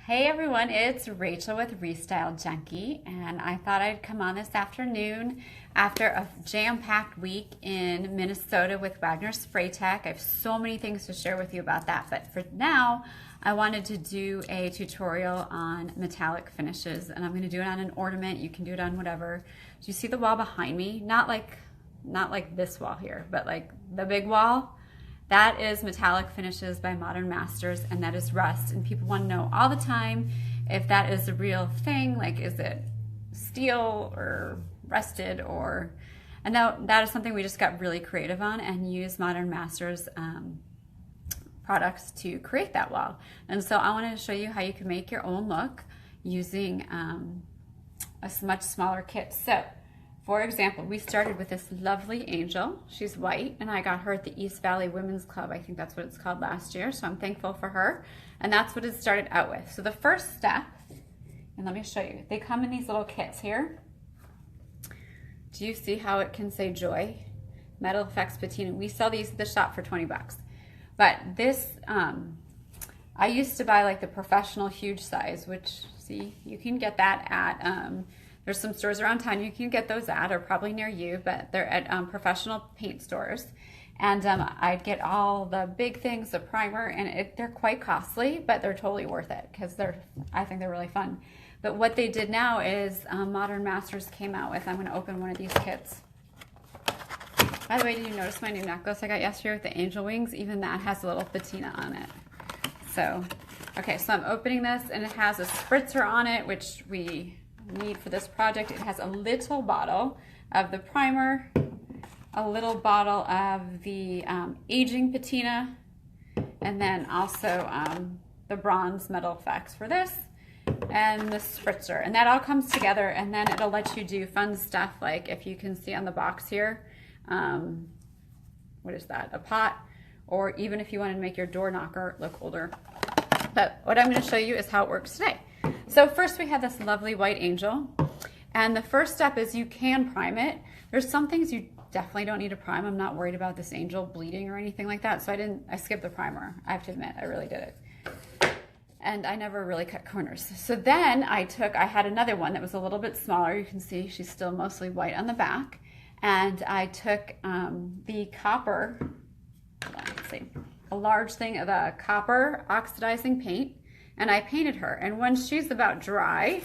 Hey everyone, it's Rachel with Restyle Junkie, and I thought I'd come on this afternoon after a jam-packed week in Minnesota with Wagner Spray Tech. I have so many things to share with you about that, but for now, I wanted to do a tutorial on metallic finishes, and I'm going to do it on an ornament. You can do it on whatever. Do you see the wall behind me? Not like this wall here, but like the big wall. That is Metallic Finishes by Modern Masters, and that is rust. And people want to know all the time if that is a real thing, like is it steel or rusted or, and now that is something we just got really creative on and use Modern Masters products to create that wall. And so I wanted to show you how you can make your own look using a much smaller kit. So, for example, we started with this lovely angel. She's white, and I got her at the East Valley Women's Club. I think that's what it's called last year, so I'm thankful for her. And that's what it started out with. So the first step, and let me show you, they come in these little kits here. Do you see how it can say Joy? Metal Effects Patina. We sell these at the shop for 20 bucks. But this, I used to buy like the professional huge size, which, see, you can get that at, there's some stores around town you can get those at, or probably near you, but they're at professional paint stores. And I'd get all the big things, the primer, and they're quite costly, but they're totally worth it because I think they're really fun. But what they did now is Modern Masters came out with, I'm going to open one of these kits. By the way, did you notice my new necklace I got yesterday with the angel wings? Even that has a little patina on it. So, okay, so I'm opening this, and it has a spritzer on it, which we need for this project. It has a little bottle of the primer, a little bottle of the aging patina, and then also the bronze metal effects for this, and the spritzer. And that all comes together, and then it'll let you do fun stuff like, if you can see on the box here, what is that, a pot, or even if you want to make your door knocker look older. But what I'm going to show you is how it works today. So first we have this lovely white angel, and the first step is you can prime it. There's some things you definitely don't need to prime. I'm not worried about this angel bleeding or anything like that, so I skipped the primer. I have to admit, I really did it. And I never really cut corners. So then I had another one that was a little bit smaller. You can see she's still mostly white on the back. And I took the copper, hold on, let's see, a large thing of the copper oxidizing paint, and I painted her. And when she's about dry,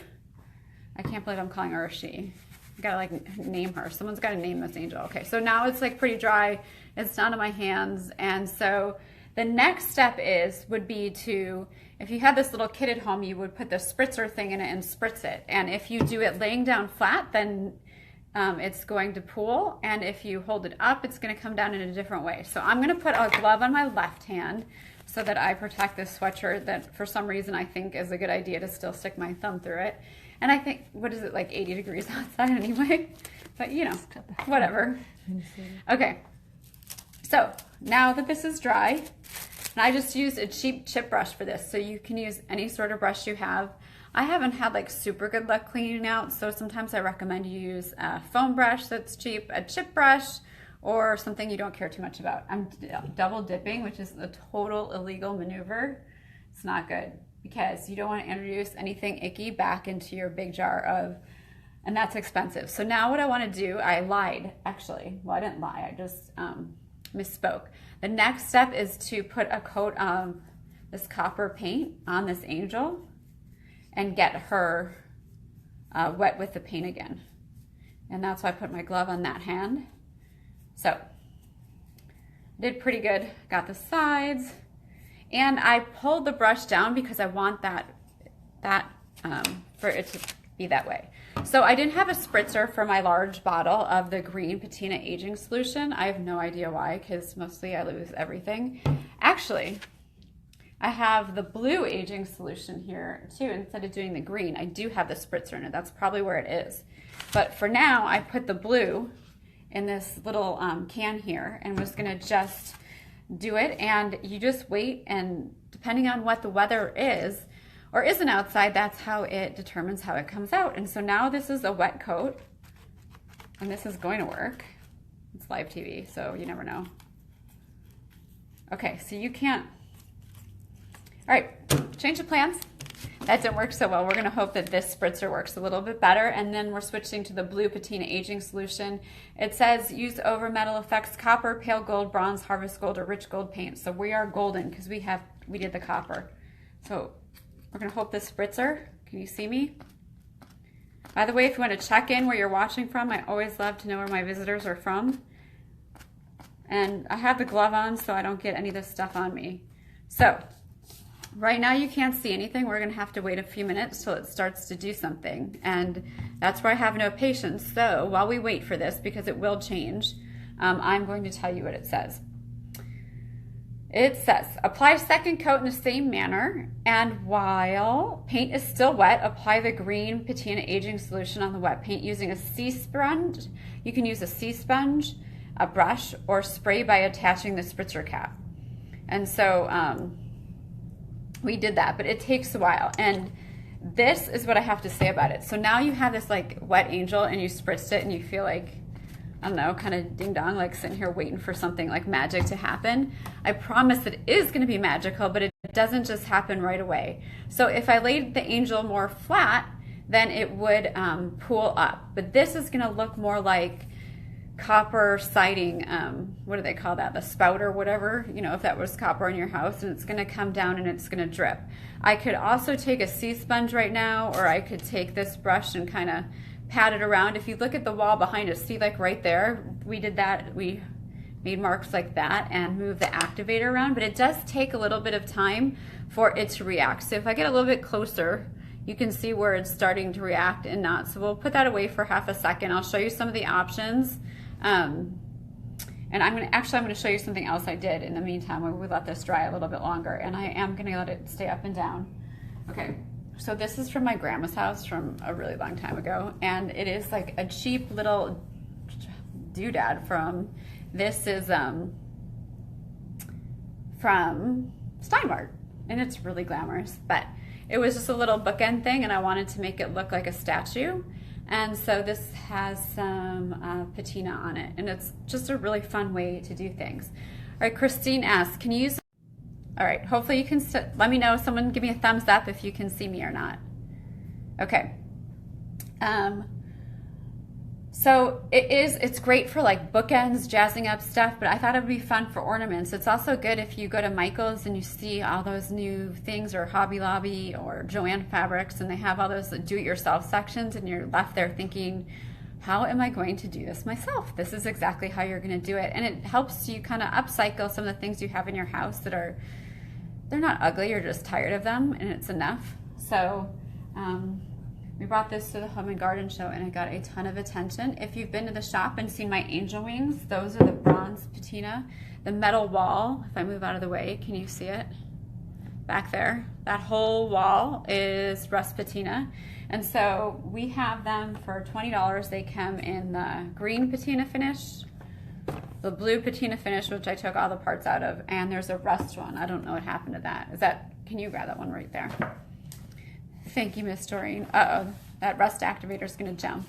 I can't believe I'm calling her a she. I gotta like name her. Someone's gotta name this angel. Okay, so now it's like pretty dry. It's down to my hands. And so the next step would be to, if you had this little kit at home, you would put the spritzer thing in it and spritz it. And if you do it laying down flat, then it's going to pool. And if you hold it up, it's gonna come down in a different way. So I'm gonna put a glove on my left hand so that I protect this sweatshirt that for some reason I think is a good idea to still stick my thumb through it. And I think, what is it, like 80 degrees outside anyway? But you know, whatever. Okay, so now that this is dry, and I just used a cheap chip brush for this, so you can use any sort of brush you have. I haven't had like super good luck cleaning out, so sometimes I recommend you use a foam brush that's cheap, a chip brush, or something you don't care too much about. I'm double dipping, which is a total illegal maneuver. It's not good because you don't want to introduce anything icky back into your big jar of, and that's expensive. So now what I want to do, I lied actually. Well, I didn't lie, I just misspoke. The next step is to put a coat of this copper paint on this angel and get her wet with the paint again. And that's why I put my glove on that hand. So, did pretty good, got the sides, and I pulled the brush down because I want that for it to be that way. So I didn't have a spritzer for my large bottle of the green patina aging solution. I have no idea why, because mostly I lose everything. Actually, I have the blue aging solution here too. Instead of doing the green, I do have the spritzer in it. That's probably where it is. But for now, I put the blue in this little can here and was gonna just do it, and you just wait, and depending on what the weather is or isn't outside, that's how it determines how it comes out. And so now this is a wet coat, and this is going to work. It's live TV, so you never know. Okay, so you can't, all right, change of plans. that didn't work so well. We're gonna hope that this spritzer works a little bit better. And then we're switching to the blue patina aging solution. It says use over metal effects, copper, pale gold, bronze, harvest gold, or rich gold paint. So we are golden because we did the copper. So we're gonna hope this spritzer, can you see me? By the way, if you want to check in where you're watching from, I always love to know where my visitors are from. And I have the glove on so I don't get any of this stuff on me. So right now you can't see anything. We're gonna have to wait a few minutes till it starts to do something. And that's where I have no patience. So while we wait for this, because it will change, I'm going to tell you what it says. It says, apply second coat in the same manner, and while paint is still wet, apply the green patina aging solution on the wet paint using a C-sponge. You can use a C-sponge, a brush, or spray by attaching the spritzer cap. And so we did that, but it takes a while. And this is what I have to say about it. So now you have this like wet angel and you spritzed it and you feel like, I don't know, kind of ding dong, like sitting here waiting for something like magic to happen. I promise it is gonna be magical, but it doesn't just happen right away. So if I laid the angel more flat, then it would pool up. But this is gonna look more like copper siding, what do they call that? The spout or whatever, you know, if that was copper in your house, and it's gonna come down and it's gonna drip. I could also take a C-sponge right now, or I could take this brush and kind of pat it around. If you look at the wall behind us, see like right there, we did that, we made marks like that and moved the activator around, but it does take a little bit of time for it to react. So if I get a little bit closer, you can see where it's starting to react and not. So we'll put that away for half a second. I'll show you some of the options. And I'm gonna show you something else I did in the meantime where we let this dry a little bit longer, and I am gonna let it stay up and down. Okay. So this is from my grandma's house from a really long time ago, and it is like a cheap little doodad from, this is from Steinmart, and it's really glamorous, but it was just a little bookend thing and I wanted to make it look like a statue. And so this has some patina on it, and it's just a really fun way to do things. All right, Christine asks, can you use, all right, hopefully you can, let me know, someone give me a thumbs up if you can see me or not. Okay. So it's great for like bookends, jazzing up stuff, but I thought it would be fun for ornaments. It's also good if you go to Michael's and you see all those new things, or Hobby Lobby or Joann Fabrics, and they have all those do-it-yourself sections, and you're left there thinking, how am I going to do this myself? This is exactly how you're going to do it. And it helps you kind of upcycle some of the things you have in your house that are, they're not ugly, you're just tired of them, and it's enough. So we brought this to the Home and Garden Show and it got a ton of attention. If you've been to the shop and seen my angel wings, those are the bronze patina. The metal wall, if I move out of the way, can you see it? Back there, that whole wall is rust patina. And so we have them for $20. They come in the green patina finish, the blue patina finish, which I took all the parts out of, and there's a rust one. I don't know what happened to that. Is that, can you grab that one right there? Thank you, Miss Doreen. Uh-oh, that rust activator is gonna jump.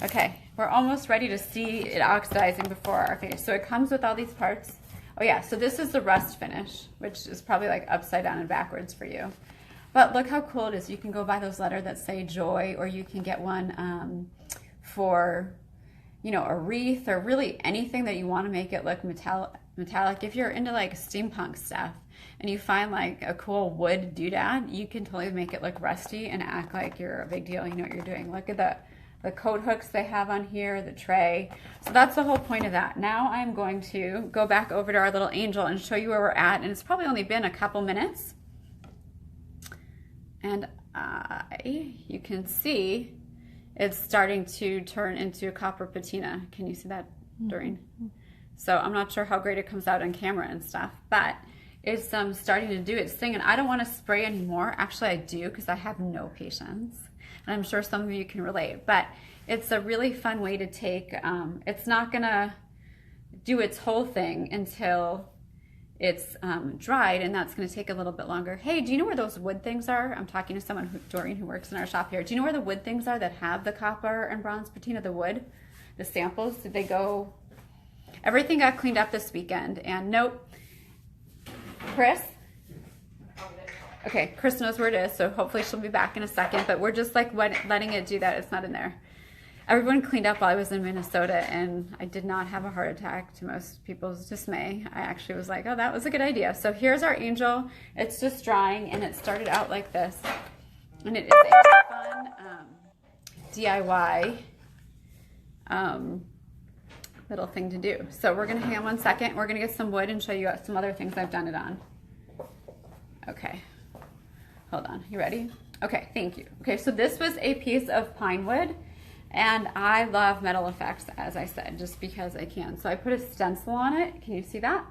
Okay, we're almost ready to see it oxidizing before our face. So it comes with all these parts. Oh yeah, so this is the rust finish, which is probably like upside down and backwards for you. But look how cool it is. You can go buy those letters that say joy, or you can get one for, you know, a wreath, or really anything that you want to make it look metallic. If you're into like steampunk stuff and you find like a cool wood doodad, you can totally make it look rusty and act like you're a big deal. You know what you're doing. Look at the coat hooks they have on here, the tray. So that's the whole point of that. Now I'm going to go back over to our little angel and show you where we're at. And it's probably only been a couple minutes. And you can see it's starting to turn into a copper patina. Can you see that, Doreen? So I'm not sure how great it comes out on camera and stuff, but it's starting to do its thing. And I don't want to spray anymore. Actually, I do, because I have no patience. And I'm sure some of you can relate, but it's a really fun way to take, it's not gonna do its whole thing until it's dried, and that's gonna take a little bit longer. Hey, do you know where those wood things are? I'm talking to someone, Doreen, who works in our shop here. Do you know where the wood things are that have the copper and bronze patina, the wood, the samples? Did they go? Everything got cleaned up this weekend, and nope. Chris? Okay, Chris knows where it is, so hopefully she'll be back in a second, but we're just like letting it do that. It's not in there. Everyone cleaned up while I was in Minnesota, and I did not have a heart attack, to most people's dismay. I actually was like, oh, that was a good idea. So here's our angel. It's just drying, and it started out like this. And it is a fun DIY little thing to do. So we're gonna hang on 1 second. We're gonna get some wood and show you some other things I've done it on. Okay, hold on, you ready? Okay, thank you. Okay, so this was a piece of pine wood, and I love metal effects, as I said, just because I can. So I put a stencil on it. Can you see that?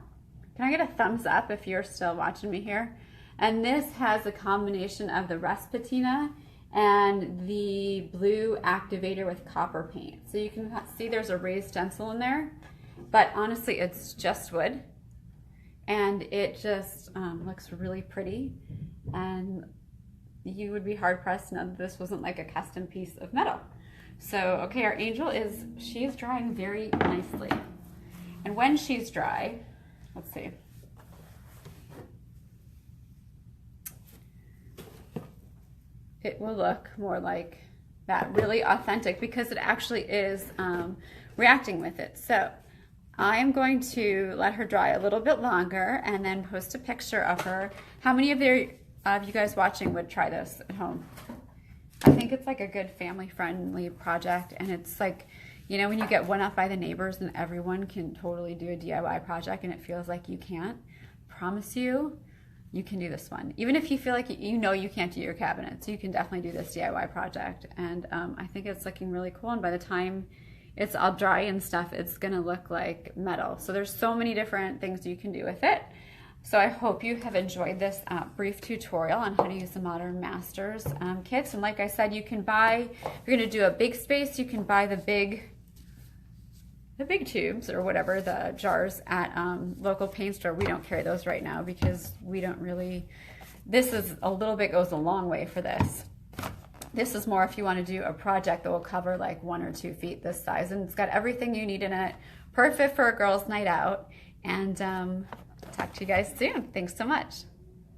Can I get a thumbs up if you're still watching me here? And this has a combination of the rust patina and the blue activator with copper paint. So you can see there's a raised stencil in there, but honestly, it's just wood, and it just looks really pretty, and you would be hard pressed to know that this wasn't like a custom piece of metal. So, okay, our angel she's drying very nicely. And when she's dry, let's see. It will look more like that, really authentic, because it actually is reacting with it. So I'm going to let her dry a little bit longer and then post a picture of her. How many of you guys watching would try this at home? I think it's like a good family-friendly project, and it's like, you know, when you get one up by the neighbors and everyone can totally do a DIY project and it feels like you can't, I promise you, you can do this one. Even if you feel like you know you can't do your cabinets, you can definitely do this DIY project. And I think it's looking really cool, and by the time it's all dry and stuff, it's gonna look like metal. So there's so many different things you can do with it. So I hope you have enjoyed this brief tutorial on how to use the Modern Masters kits. And like I said, you can buy, if you're gonna do a big space, you can buy the big tubes or whatever, the jars at local paint store. We don't carry those right now because we don't really, this is a little bit, goes a long way for this. This is more if you want to do a project that will cover like 1 or 2 feet this size, and it's got everything you need in it. Perfect for a girls' night out. And talk to you guys soon. Thanks so much.